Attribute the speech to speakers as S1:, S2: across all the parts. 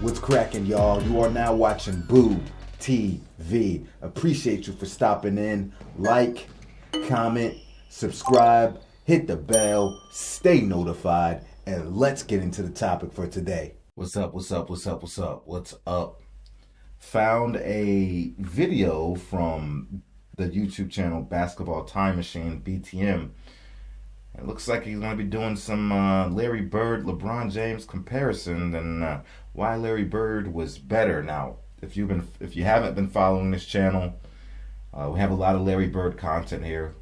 S1: What's cracking, y'all? You are now watching Boo TV. Appreciate you for stopping in. Like, comment, subscribe, hit the bell, stay notified, and let's get into the topic for today. What's up? Found a video from the YouTube channel Basketball Time Machine, BTM. It looks like he's going to be doing some Larry Bird, LeBron James comparison and why Larry Bird was better. Now, if you haven't been following this channel, we have a lot of Larry Bird content here,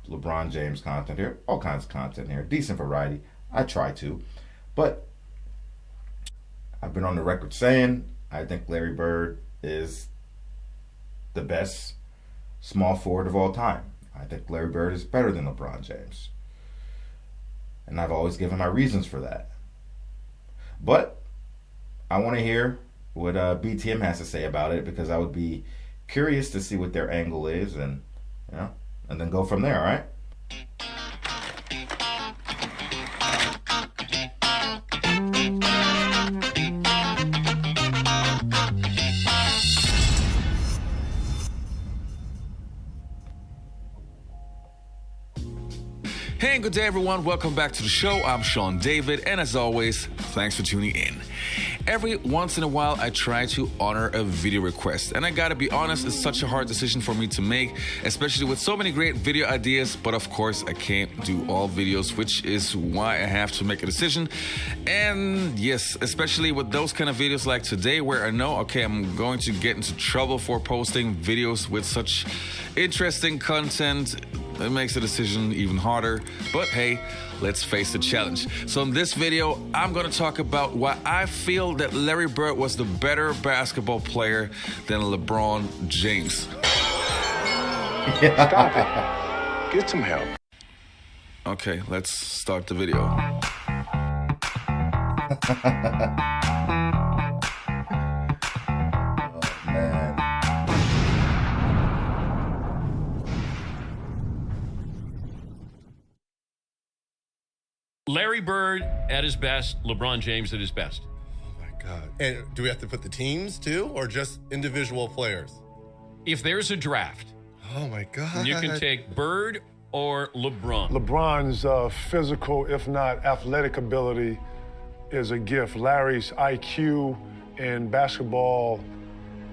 S1: LeBron James content here, all kinds of content here, decent variety. I try to, but I've been on the record saying I think Larry Bird is the best small forward of all time. I think Larry Bird is better than LeBron James. And I've always given my reasons for that. But I want to hear what BTM has to say about it, because I would be curious to see what their angle is, and and then go from there, all right?
S2: Hey, good day everyone, welcome back to the show. I'm Sean David, and as always, thanks for tuning in. Every once in a while, I try to honor a video request, and I gotta be honest, it's such a hard decision for me to make, especially with so many great video ideas, but of course, I can't do all videos, which is why I have to make a decision. And yes, especially with those kind of videos like today, where I know, okay, I'm going to get into trouble for posting videos with such interesting content. It makes the decision even harder, but hey, let's face the challenge. So in this video, I'm gonna talk about why I feel that Larry Bird was the better basketball player than LeBron James.
S3: Stop it. Get some help.
S2: Okay, let's start the video.
S4: Larry Bird at his best, LeBron James at his best.
S5: Oh my God. And do we have to put the teams too, or just individual players?
S4: If there's a draft,
S5: Oh my God.
S4: you can take Bird or LeBron.
S3: LeBron's physical, if not athletic ability, is a gift. Larry's IQ and basketball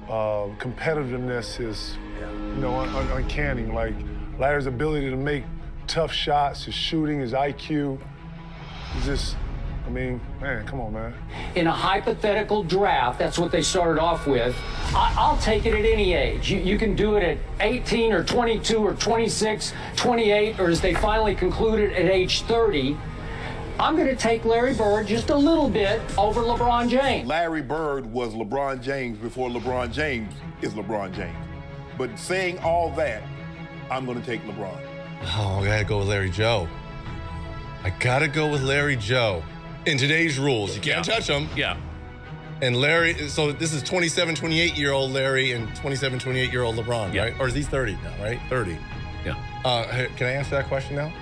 S3: competitiveness is, uncanny. Like Larry's ability to make tough shots, his shooting, his IQ. Man, come on, man.
S6: In a hypothetical draft, that's what they started off with. I'll take it at any age. You can do it at 18 or 22 or 26, 28, or as they finally concluded at age 30. I'm going to take Larry Bird just a little bit over LeBron James.
S7: Larry Bird was LeBron James before LeBron James is LeBron James. But saying all that, I'm going to take LeBron.
S5: Oh, I gotta go with Larry Joe. I gotta go with Larry Joe. In today's rules, you can't touch him.
S4: Yeah.
S5: And Larry, so this is 27, 28-year-old Larry and 27, 28-year-old LeBron,
S4: Yeah.
S5: right? Or is he 30 now, right? 30.
S4: Yeah.
S5: Can I answer that question now?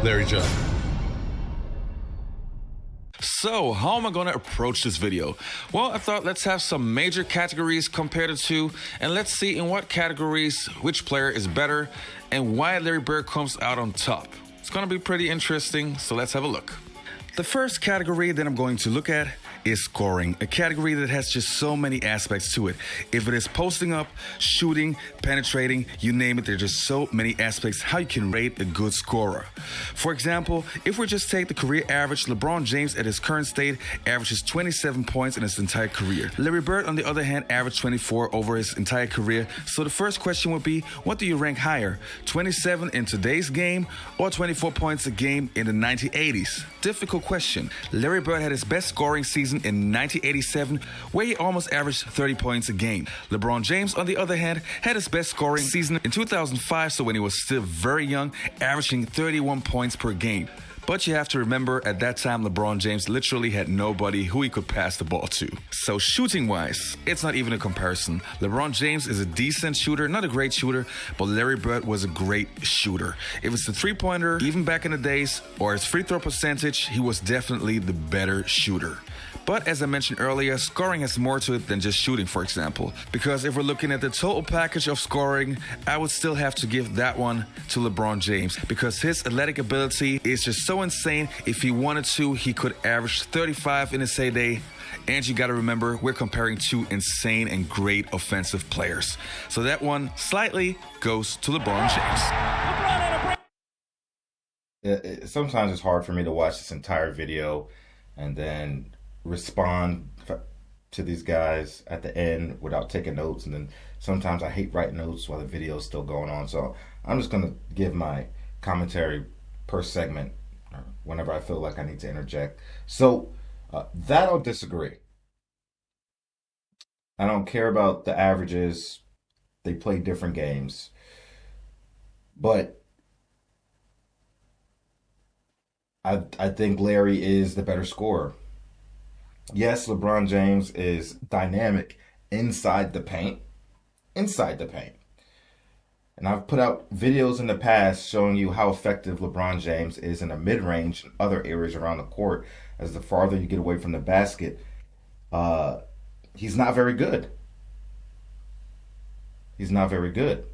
S5: Larry Joe.
S2: So, how am I going to approach this video? Well, I thought let's have some major categories compared the two, and let's see in what categories which player is better and why Larry Bird comes out on top. It's going to be pretty interesting, so let's have a look. The first category that I'm going to look at is scoring, a category that has just so many aspects to it. If it is posting up, shooting, penetrating, you name it, there are just so many aspects how you can rate a good scorer. For example, if we just take the career average, LeBron James at his current state averages 27 points in his entire career. Larry Bird, on the other hand, averaged 24 over his entire career. So the first question would be, what do you rank higher? 27 in today's game or 24 points a game in the 1980s? Difficult question. Larry Bird had his best scoring season in 1987, where he almost averaged 30 points a game. LeBron James, on the other hand, had his best scoring season in 2005, so when he was still very young, averaging 31 points per game. But you have to remember, at that time, LeBron James literally had nobody who he could pass the ball to. So shooting-wise, it's not even a comparison. LeBron James is a decent shooter, not a great shooter, but Larry Bird was a great shooter. If it's the three-pointer, even back in the days, or his free throw percentage, he was definitely the better shooter. But as I mentioned earlier, scoring has more to it than just shooting, for example. Because if we're looking at the total package of scoring, I would still have to give that one to LeBron James because his athletic ability is just so insane. If he wanted to, he could average 35 in his heyday. And you got to remember, we're comparing two insane and great offensive players. So that one slightly goes to LeBron James.
S1: Sometimes it's hard for me to watch this entire video and then respond to these guys at the end without taking notes. And then sometimes I hate writing notes while the video is still going on. So I'm just going to give my commentary per segment whenever I feel like I need to interject. So that I'll disagree. I don't care about the averages. They play different games. But I think Larry is the better scorer. Yes, LeBron James is dynamic inside the paint. Inside the paint. And I've put out videos in the past showing you how effective LeBron James is in the mid-range and other areas around the court. As the farther you get away from the basket, he's not very good. He's not very good.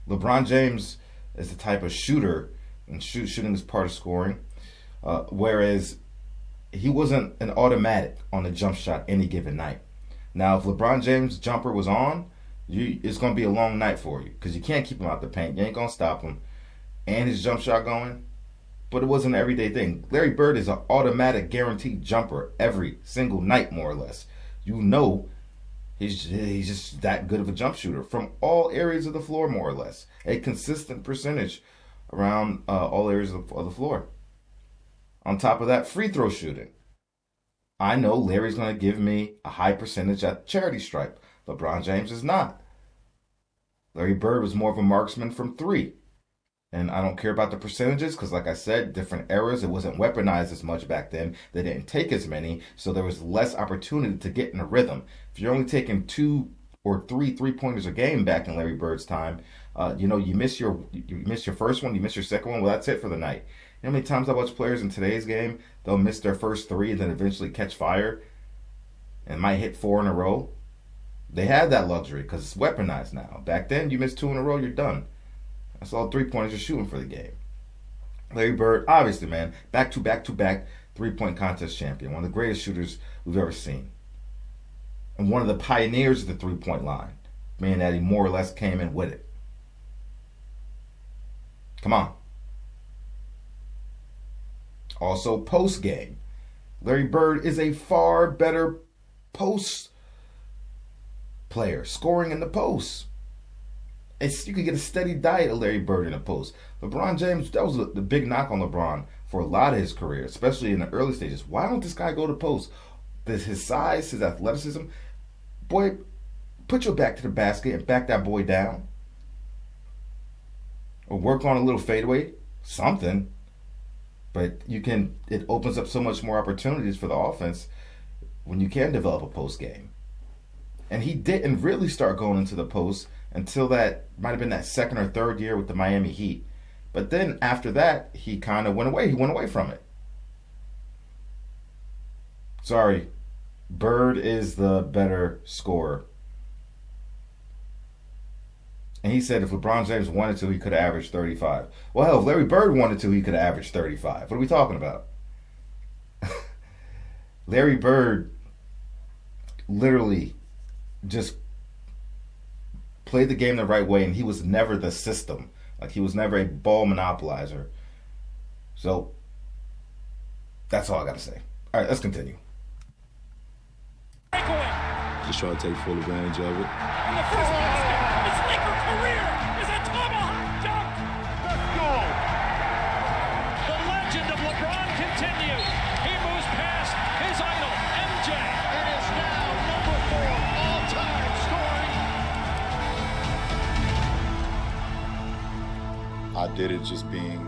S1: LeBron James is the type of shooter, and shooting is part of scoring, whereas he wasn't an automatic on the jump shot any given night. Now, if LeBron James' jumper was on, it's going to be a long night for you because you can't keep him out the paint. You ain't going to stop him. And his jump shot going. But it wasn't an everyday thing. Larry Bird is an automatic guaranteed jumper every single night, more or less. You know he's just that good of a jump shooter from all areas of the floor, more or less. A consistent percentage around all areas of the floor. On top of that, free throw shooting. I know Larry's going to give me a high percentage at charity stripe. LeBron James is not. Larry Bird was more of a marksman from three. And I don't care about the percentages because, like I said, different eras, it wasn't weaponized as much back then. They didn't take as many, so there was less opportunity to get in a rhythm. If you're only taking 2 or 3 3-pointers a game back in Larry Bird's time, you miss your first one, you miss your second one, well, that's it for the night. You know how many times I watch players in today's game, they'll miss their first 3 and then eventually catch fire and might hit 4 in a row? They have that luxury because it's weaponized now. Back then, you miss 2 in a row, you're done. That's all 3-pointers you're shooting for the game. Larry Bird, obviously, man, back-to-back 3-point contest champion. One of the greatest shooters we've ever seen. And one of the pioneers of the 3-point line, meaning that he more or less came in with it. Come on. Also, post game. Larry Bird is a far better post player, scoring in the post. You could get a steady diet of Larry Bird in the post. LeBron James, that was the big knock on LeBron for a lot of his career, especially in the early stages. Why don't this guy go to post? His size, his athleticism. Boy, put your back to the basket and back that boy down. Or work on a little fadeaway. Something. But it opens up so much more opportunities for the offense when you can develop a post game. And he didn't really start going into the post until that might have been that second or third year with the Miami Heat. But then after that, he kind of went away. He went away from it. Sorry. Bird is the better scorer. And he said if LeBron James wanted to, he could have averaged 35. Well, hell, if Larry Bird wanted to, he could have averaged 35. What are we talking about? Larry Bird literally just played the game the right way, and he was never the system. Like, he was never a ball monopolizer. So, that's all I got to say. All right, let's continue.
S8: Just try to take full advantage of it.
S9: And the first basket of his Laker career is a tomahawk dunk. Let's go. The legend of LeBron continues. He moves past his idol, MJ. And is now number 4 all-time scoring.
S7: I did it just being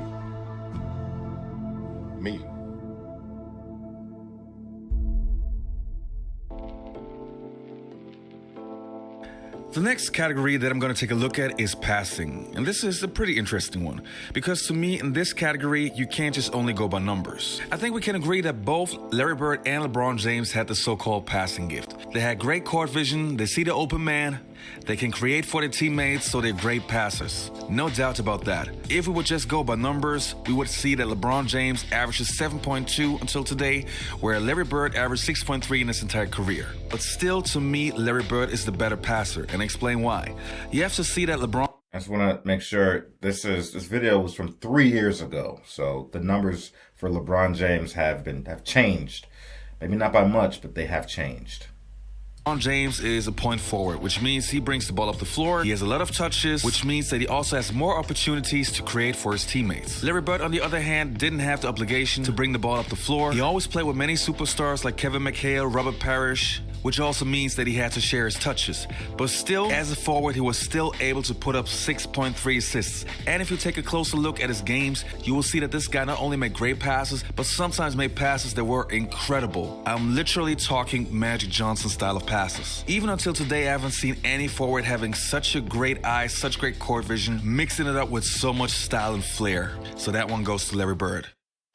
S7: me.
S2: The next category that I'm going to take a look at is passing. And this is a pretty interesting one, because to me, in this category, you can't just only go by numbers. I think we can agree that both Larry Bird and LeBron James had the so-called passing gift. They had great court vision, they see the open man, they can create for their teammates, so they're great passers. No doubt about that. If we would just go by numbers, we would see that LeBron James averages 7.2 until today, where Larry Bird averaged 6.3 in his entire career. But still, to me, Larry Bird is the better passer, and I explain why. You have to see that LeBron...
S1: I just want to make sure this video was from 3 years ago, so the numbers for LeBron James have changed. Maybe not by much, but they have changed.
S2: LeBron James is a point forward, which means he brings the ball up the floor. He has a lot of touches, which means that he also has more opportunities to create for his teammates. Larry Bird, on the other hand, didn't have the obligation to bring the ball up the floor. He always played with many superstars like Kevin McHale, Robert Parrish, which also means that he had to share his touches. But still, as a forward, he was still able to put up 6.3 assists. And if you take a closer look at his games, you will see that this guy not only made great passes, but sometimes made passes that were incredible. I'm literally talking Magic Johnson style of passes. Even until today, I haven't seen any forward having such a great eye, such great court vision, mixing it up with so much style and flair. So that one goes to Larry Bird.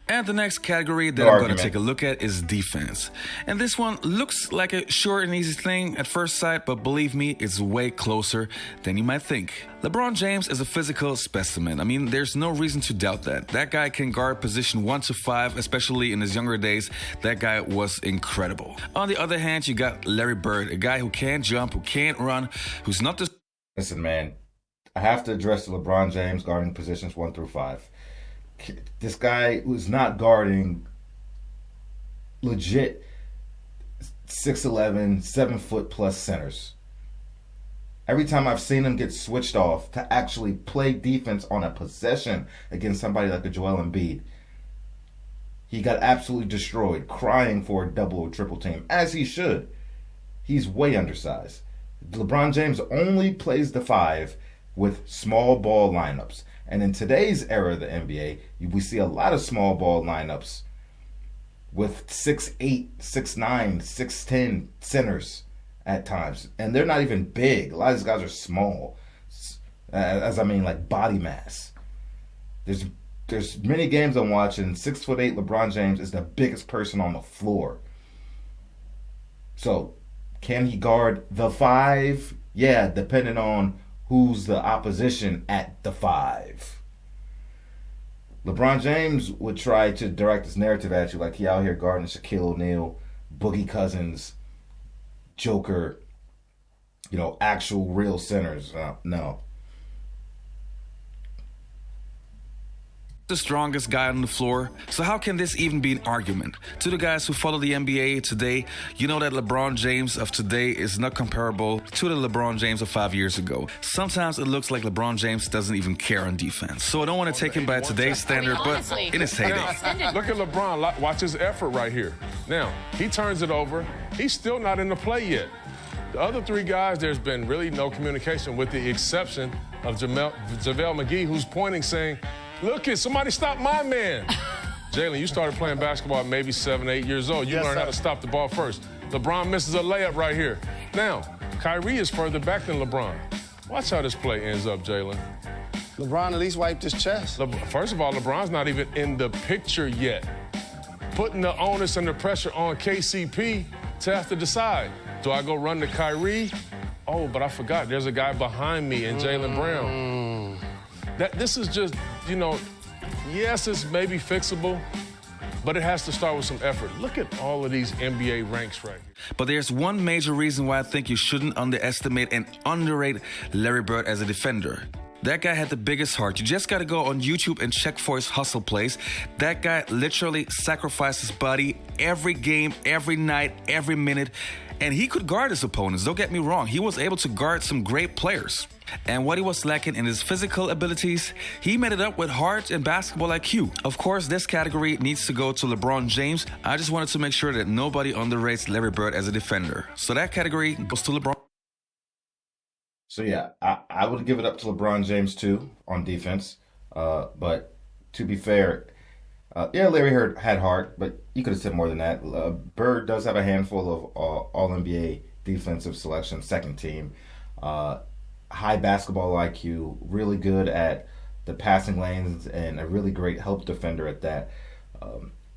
S2: And the next category that I'm going to take a look at is defense. And this one looks like a short and easy thing at first sight, but believe me, it's way closer than you might think. LeBron James is a physical specimen. I mean, there's no reason to doubt that. That guy can guard position 1 to 5, especially in his younger days. That guy was incredible. On the other hand, you got Larry Bird, a guy who can't jump, who can't run, who's not the...
S1: Listen, man, I have to address the LeBron James guarding positions 1 through 5. This guy who's not guarding legit 6'11", 7 foot plus centers. Every time I've seen him get switched off to actually play defense on a possession against somebody like a Joel Embiid, he got absolutely destroyed, crying for a double or triple team, as he should. He's way undersized. LeBron James only plays the 5 with small ball lineups. And in today's era of the NBA, we see a lot of small ball lineups with 6'8", 6'9", 6'10" centers at times. And they're not even big. A lot of these guys are small, as I mean like body mass. There's many games I'm watching. 6'8" LeBron James is the biggest person on the floor. So can he guard the 5? Yeah, depending on who's the opposition at the 5. LeBron James would try to direct his narrative at you like he out here guarding Shaquille O'Neal, Boogie Cousins, Joker, actual real centers. No.
S2: The strongest guy on the floor. So how can this even be an argument? To the guys who follow the NBA today, you know that LeBron James of today is not comparable to the LeBron James of 5 years ago. Sometimes it looks like LeBron James doesn't even care on defense. So I don't want to take him by today's standard, but in his heyday.
S3: Look at LeBron. Watch his effort right here. Now, he turns it over. He's still not in the play yet. The other 3 guys, there's been really no communication with the exception of JaVale McGee, who's pointing saying, look, somebody stop my man. Jalen, you started playing basketball at maybe 7, 8 years old. You learned how to stop the ball first. LeBron misses a layup right here. Now, Kyrie is further back than LeBron. Watch how this play ends up, Jalen.
S10: LeBron at least wiped his chest.
S3: First of all, LeBron's not even in the picture yet. Putting the onus and the pressure on KCP to have to decide. Do I go run to Kyrie? Oh, but I forgot. There's a guy behind me in Jaylen Brown. This is just, yes, it's maybe fixable, but it has to start with some effort. Look at all of these NBA ranks right here.
S2: But there's one major reason why I think you shouldn't underestimate and underrate Larry Bird as a defender. That guy had the biggest heart. You just got to go on YouTube and check for his hustle plays. That guy literally sacrificed his body every game, every night, every minute. And he could guard his opponents. Don't get me wrong. He was able to guard some great players. And what he was lacking in his physical abilities, he made it up with heart and basketball IQ. Of course, this category needs to go to LeBron James. I just wanted to make sure that nobody underrates Larry Bird as a defender. So that category goes to LeBron.
S1: So yeah, I would give it up to LeBron James too on defense. But to be fair, Larry had heart, but you could have said more than that. Bird does have a handful of All-NBA defensive selection, second team. High basketball IQ, really good at the passing lanes, and a really great help defender at that.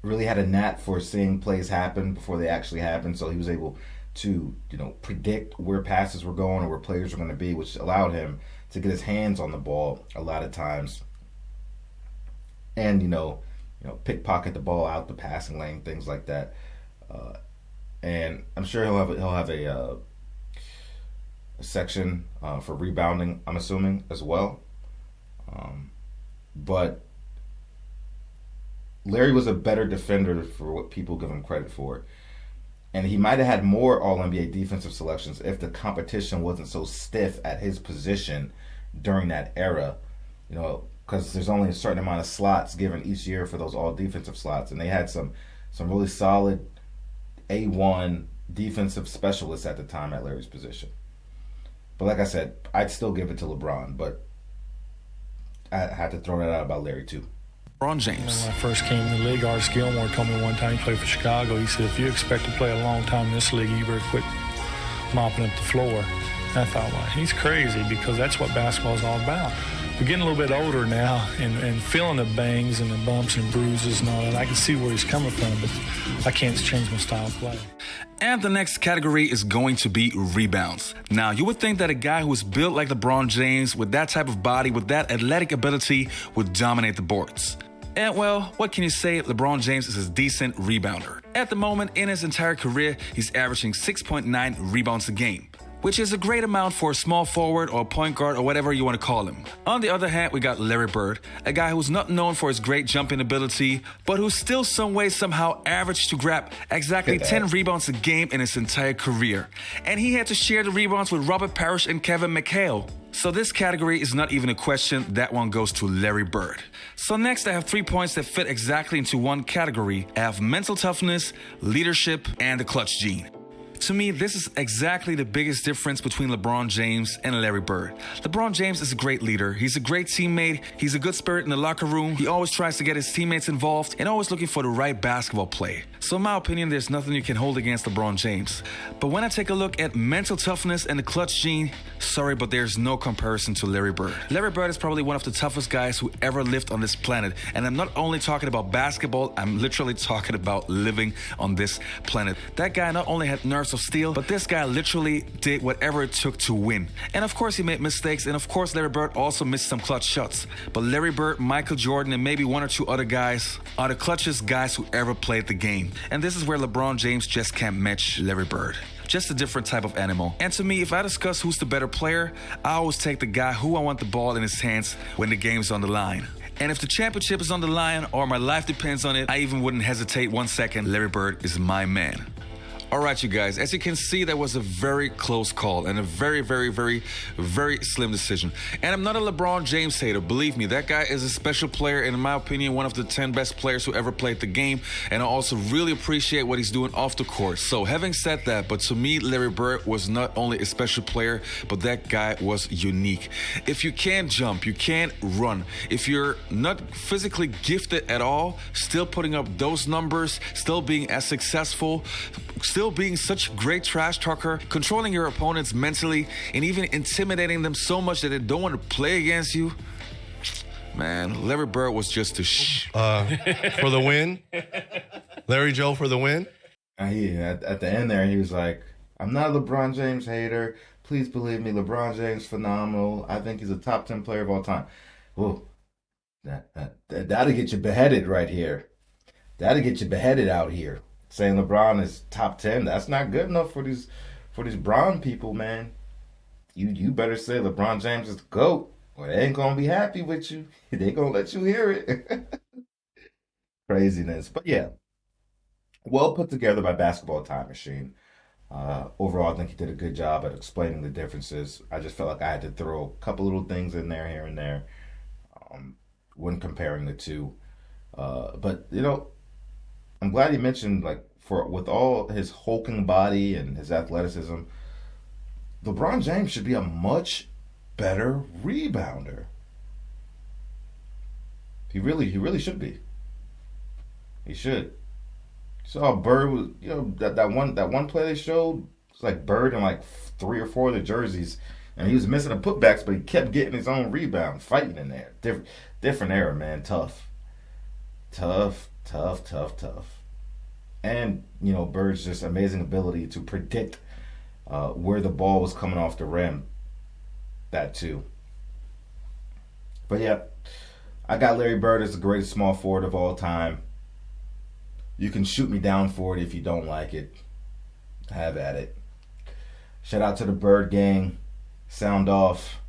S1: Really had a knack for seeing plays happen before they actually happen, so he was able to, predict where passes were going or where players were going to be, which allowed him to get his hands on the ball a lot of times, and pickpocket the ball out the passing lane, things like that. And I'm sure he'll have a section for rebounding, I'm assuming, as well. But Larry was a better defender for what people give him credit for. And he might have had more All-NBA defensive selections if the competition wasn't so stiff at his position during that era. Because there's only a certain amount of slots given each year for those all-defensive slots. And they had some really solid A1 defensive specialists at the time at Larry's position. But like I said, I'd still give it to LeBron, but I had to throw that out about Larry too.
S2: LeBron James.
S11: When I first came in the league, Art Gilmore told me one time, he played for Chicago, he said, if you expect to play a long time in this league, you better quit mopping up the floor. And I thought, well, he's crazy, because that's what basketball is all about. We're getting a little bit older now and feeling the bangs and the bumps and bruises and all that. I can see where he's coming from, but I can't change my style of play.
S2: And the next category is going to be rebounds. Now, you would think that a guy who is built like LeBron James, with that type of body, with that athletic ability, would dominate the boards. And well, what can you say? LeBron James is a decent rebounder. At the moment, in his entire career, he's averaging 6.9 rebounds a game, which is a great amount for a small forward or a point guard or whatever you want to call him. On the other hand, we got Larry Bird, a guy who's not known for his great jumping ability, but who still some way somehow averaged to grab exactly 10 rebounds a game in his entire career. And he had to share the rebounds with Robert Parrish and Kevin McHale. So this category is not even a question, that one goes to Larry Bird. So next I have 3 points that fit exactly into one category. I have mental toughness, leadership, and the clutch gene. To me, this is exactly the biggest difference between LeBron James and Larry Bird. LeBron James is a great leader. He's a great teammate. He's a good spirit in the locker room. He always tries to get his teammates involved and always looking for the right basketball play. So in my opinion, there's nothing you can hold against LeBron James. But when I take a look at mental toughness and the clutch gene, sorry, but there's no comparison to Larry Bird. Larry Bird is probably one of the toughest guys who ever lived on this planet. And I'm not only talking about basketball, I'm literally talking about living on this planet. That guy not only had nerves of steel, but this guy literally did whatever it took to win. And of course he made mistakes, and of course Larry Bird also missed some clutch shots. But Larry Bird, Michael Jordan, and maybe one or two other guys are the clutchest guys who ever played the game. And this is where LeBron James just can't match Larry Bird. Just a different type of animal. And to me, if I discuss who's the better player, I always take the guy who I want the ball in his hands when the game's on the line. And if the championship is on the line or my life depends on it, I even wouldn't hesitate 1 second. Larry Bird is my man. All right, you guys, as you can see, that was a very close call and a very, very, very, very slim decision. And I'm not a LeBron James hater. Believe me, that guy is a special player and, in my opinion, one of the 10 best players who ever played the game. And I also really appreciate what he's doing off the court. So having said that, but to me, Larry Bird was not only a special player, but that guy was unique. If you can't jump, you can't run. If you're not physically gifted at all, still putting up those numbers, still being as successful, still being such a great trash talker, controlling your opponents mentally, and even intimidating them so much that they don't want to play against you. Man, Larry Bird was just a
S5: for the win. Larry Joe for the win.
S1: At the end there, he was like, I'm not a LeBron James hater. Please believe me, LeBron James, phenomenal. I think he's a top 10 player of all time. Whoa. That'll get you beheaded right here. That'll get you beheaded out here. Saying LeBron is top 10, that's not good enough for these Bron people, man. You better say LeBron James is the GOAT, or they ain't gonna be happy with you. They gonna let you hear it. Craziness. But yeah, well put together by Basketball Time Machine. Overall, I think he did a good job at explaining the differences. I just felt like I had to throw a couple little things in there, here and there, when comparing the two. But I'm glad you mentioned, with all his hulking body and his athleticism, LeBron James should be a much better rebounder. He really should be. He should. You saw Bird was, that one play they showed. It's like Bird and 3 or 4 of the jerseys And he was missing the putbacks, but he kept getting his own rebound, fighting in there. Different era, man. Tough. And, Bird's just amazing ability to predict where the ball was coming off the rim. That too. But yeah, I got Larry Bird as the greatest small forward of all time. You can shoot me down for it if you don't like it. Have at it. Shout out to the Bird gang. Sound off.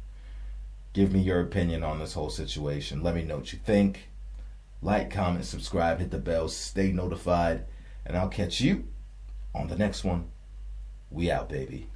S1: Give me your opinion on this whole situation. Let me know what you think. Like, comment, subscribe, hit the bell, stay notified, and I'll catch you on the next one. We out, baby.